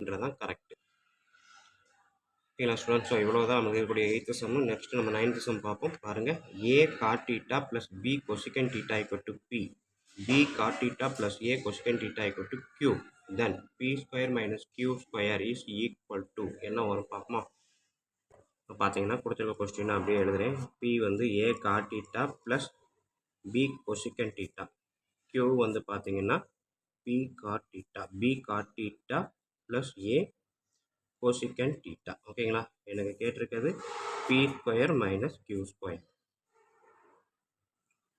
அப்படின்றதான் கரெக்ட். ஓகேங்களா students? So இவ்வளோ தான் நமக்கு இருக்கக்கூடிய 8th சம். நெக்ஸ்ட் நம்ம 9th சம் பார்ப்போம். பாருங்கள், a cot theta plus b cosecant theta equal to p, b cot theta plus a cosecant theta equal to q, then p square minus q square is equal to என்ன வரும் பார்ப்போமா? இப்போ பார்த்தீங்கன்னா கொடுத்துருக்க question அப்படியே எழுதுகிறேன். p வந்து a cot theta plus b cosecant theta, q வந்து பார்த்தீங்கன்னா p cot theta, b cot theta plus a cosecant theta. ஓகேங்களா? எனக்கு கேட்டிருக்கிறது p square minus q square.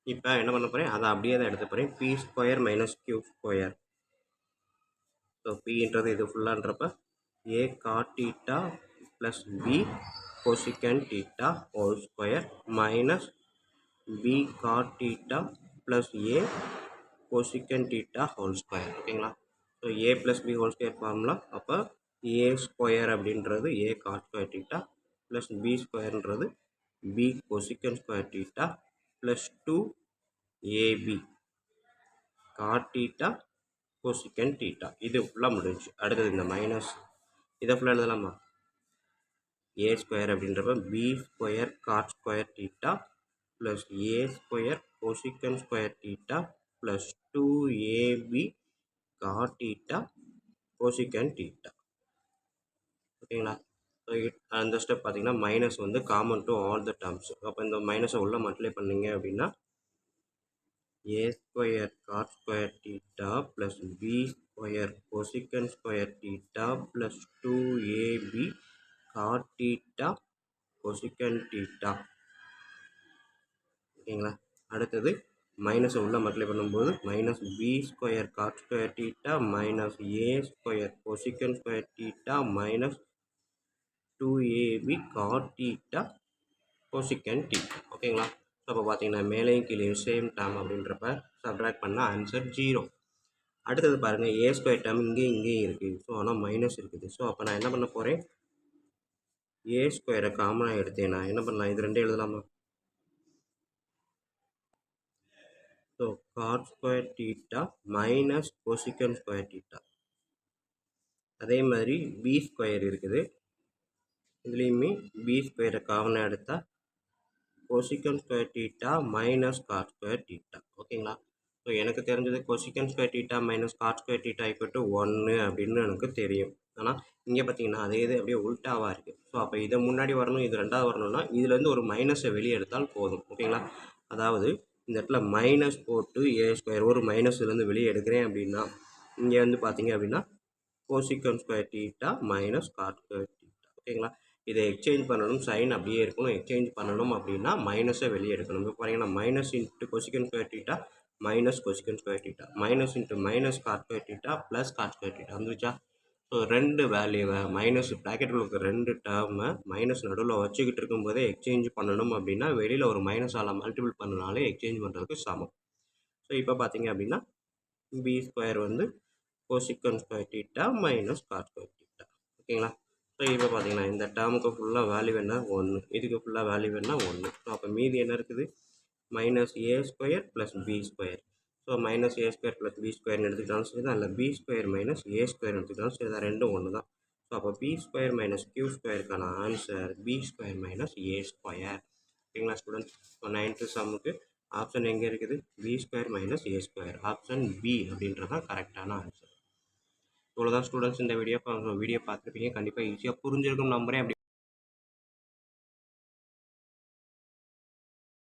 இப்போ என்ன பண்ண போகிறேன், அதை அப்படியே தான் எடுத்து போகிறேன். p square minus q square. So pன்றது இது ஃபுல்லான்றப்ப a cot theta plus b cosecant theta whole square minus b cot theta plus a cosecant theta whole square. ஓகேங்களா? So a plus b whole square formula. அப்போ a square அப்படின்றது a cot square theta plus b ஸ்கொயர்ன்றது b cosecant square theta plus 2ab cot theta cosecant theta. இது ஃபுல்லாக முடிஞ்சு. அடுத்தது இந்த minus இதை ஃபுல்லாக எழுதலாமா? a ஸ்கொயர் அப்படின்றப்ப b square cot square theta plus a square cosecant square theta plus 2ab cot theta cosecant theta. ஓகேங்களா? ஸோ அந்த ஸ்டெப் பார்த்தீங்கன்னா மைனஸ் வந்து common to all the terms. அப்போ இந்த மைனஸை உள்ள மல்டிப்ளை பண்ணீங்க அப்படின்னா a square God square theta plus b square cosecant square theta plus 2ab cot theta cosecant theta. ஓகேங்களா? அடுத்தது மைனஸை உள்ள மல்டிப்ளை பண்ணும்போது minus b square God square theta minus a square cosecant square theta minus 2ab cot theta cosecant theta. ஓகேங்களா? So அப்போ பார்த்தீங்கன்னா மேலேயும் கீழே சேம் டேர்ம் அப்படின்றப்ப சப்ட்ராக்ட் பண்ணால் ஆன்சர் 0. அடுத்தது பாருங்கள், ஏ ஸ்கொயர் டேர்ம் இங்கேயும் இருக்குது. ஸோ ஆனால் மைனஸ் இருக்குது. ஸோ அப்போ நான் என்ன பண்ண போகிறேன், ஏ ஸ்கொயரை காமனாக எடுத்தேன். நான் என்ன பண்ணலாம், இது ரெண்டே எழுதலாமா? So cot square theta minus cosecant square theta. அதே மாதிரி பி ஸ்கொயர் இருக்குது. இதுலேயுமே பி ஸ்கொயரை காமனாக எடுத்தால் cosecant square theta minus God square theta. ஓகேங்களா? ஸோ எனக்கு தெரிஞ்சது cosecant square theta minus God square theta equal to 1 அப்படின்னு எனக்கு தெரியும். ஆனால் இங்கே பார்த்தீங்கன்னா அதே இது அப்படியே உல்ட்டாவாக இருக்குது. ஸோ அப்போ இதை முன்னாடி வரணும், இது ரெண்டாவது வரணும்னா இதுலேருந்து ஒரு மைனஸை வெளியே எடுத்தால் போதும். ஓகேங்களா? அதாவது இந்த இடத்துல மைனஸ் போட்டு ஏ ஸ்கொயர் ஒரு மைனஸ்லேருந்து வெளியே எடுக்கிறேன் அப்படின்னா இங்கே வந்து பார்த்தீங்க அப்படின்னா cosecant square theta minus God square theta. ஓகேங்களா? இதை எக்ஸ்சேஞ்ச் பண்ணணும், சைன் அப்படியே இருக்கணும். எக்ஸ்சேஞ்ச் பண்ணணும் அப்படின்னா மைனஸை வெளியே எடுக்கணும். இப்போ பார்த்தீங்கன்னா minus into cosecant square theta minus cosecant square theta minus into minus God square theta plus God square theta வந்துருச்சா? ஸோ ரெண்டு வேல்யூவை மைனஸ் ப்ராக்கெட்டில் இருக்க ரெண்டு டேர்மை மைனஸ் நடுவில் வச்சுக்கிட்டு இருக்கும்போதே எக்ஸ்சேஞ்ச் பண்ணணும் அப்படின்னா வெளியில் ஒரு மைனஸால் மல்டிபிள் பண்ணனாலே எக்ஸ்சேஞ்ச் பண்ணுறதுக்கு சமம். ஸோ இப்போ பார்த்தீங்க அப்படின்னா பி ஸ்கொயர் வந்து cosecant square theta minus God square theta. ஓகேங்களா? ஸோ இப்போ பார்த்தீங்கன்னா இந்த டேர்முக்கு ஃபுல்லாக வேல்யூ என்ன 1, இதுக்கு ஃபுல்லாக வேல்யூ என்ன 1. ஸோ அப்போ மீதி என்ன இருக்குது, minus a square plus b square. So minus a square plus b ஸ்கொயர்னு எடுத்துக்கிட்டாலும் சரி தான், இல்லை b square minus a square எடுத்துக்கிட்டாலும் சரி தான், ரெண்டும் ஒன்று தான். ஸோ அப்போ பி ஸ்கொயர் மைனஸ் கியூ ஸ்கொயருக்கான answer b square minus a square. ஓகேங்களா ஸ்டூடெண்ட்ஸ்? ஸோ 9th சம்முக்கு ஆப்ஷன் எங்கே இருக்குது, b square minus a square. Option b அப்படின்றது தான் கரெக்டான ஆன்சர். இவ்வளோதான் ஸ்டூடெண்ட்ஸ் இந்த வீடியோ பார்த்துருப்பீங்க. கண்டிப்பாக ஈஸியாக புரிஞ்சிருக்கும் நம்புறேன். அப்படி